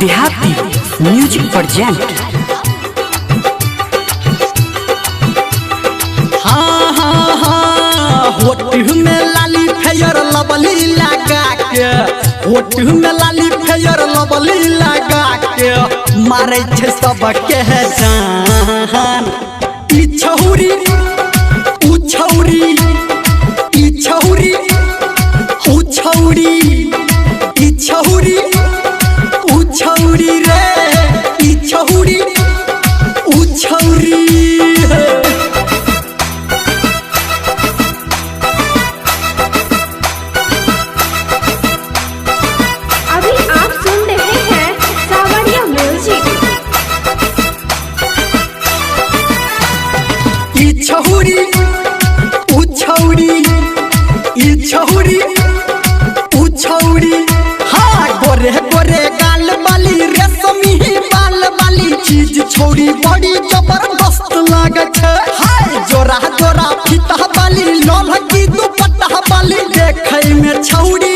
देहाती music present. हाँ हाँ हाँ होठ में लाली फेयर लवली लगा के, होठ में लाली फेयर लवली लगा के मारे छे सबके जान। ई छौरी ऊ छौरी, ई छौरी ऊ छौरी, ई छौरी ऊ छौरी रे, ई छौरी ऊ छौरी। अभी आप सुन रहे हैं सावरिया म्यूजिक। ई छौरी ऊ छौरी, ई छौरी ऊ छौरी। हाँ गोरे गोरे गाल वाली रेशमी बाल वाली चीज छौरी बड़ी जबरदस्त लागे छे। हाय जोरा जोरा फीता वाली लोल की दुपट्टा वाली देखे में छौरी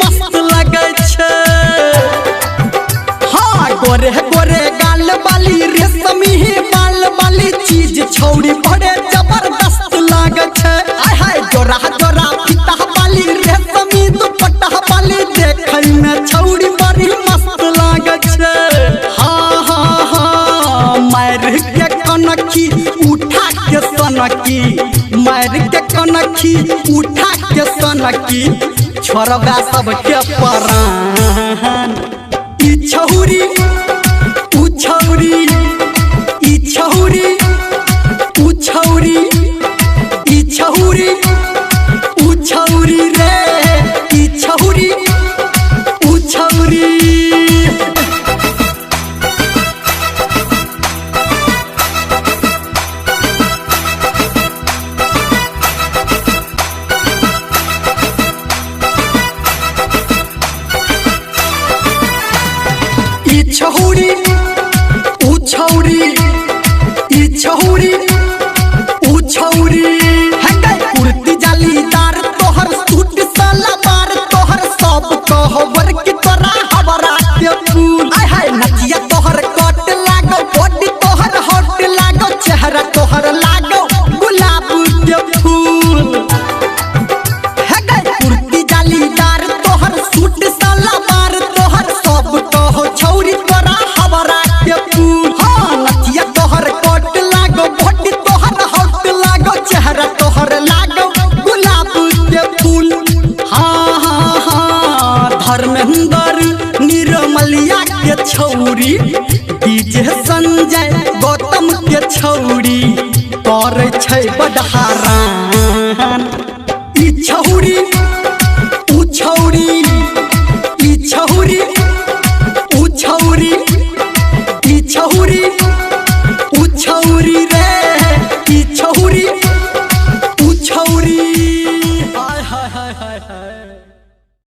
मस्त लागे छे। हाँ गोरे गोरे गाल वाली रेशमी बाल वाली चीज छौरी बड़े जबरदस्त लागे छे। आय हाय जोरा जोरा फीता वाली रेशमी दुपट्टा वाली देखे में छौरी बड़ी मस्त लागे छे। हाँ हाँ हाँ मार के कनखी उठा के सनकी, मार के कनखी उठा के सनकी छोरगा सबके परान। ई छौरी ऊ छौरी, ई छौरी ऊ छौरी, ई छौरी ऊ छौरी रे, ई छौरी ऊ छौरी। ई छौरी ऊ छौरी, ई छौरी ऊ छौरी। हंगे कुर्ती जालीदार तोहर सूट सलवार तोहर सब कहवर की तोरा हवरा के फूल। आय हाय नचिया तोहर कट लागो, बॉडी तोहर हॉट लागो, चेहरा तोहर लागो गुलाब के फूल। हंगे कुर्ती जालीदार तोहर सूट सलवार तोहर सब कहो छौरी तोरा हवरा के फूल। हाँ नचिया तोहर कट लागो, बॉडी तोहर हॉट लागो, चेहरा तोहर लागो गुलाब के फूल। हाँ हाँ हाँ धर्मेंद्र निर्मलिया के छौरी, डीजे संजय गौतम के छौरी करे छै बड़हारान। ई छौरी ऊ छौरी, ई छौरी ऊ छौरी, ई छौरी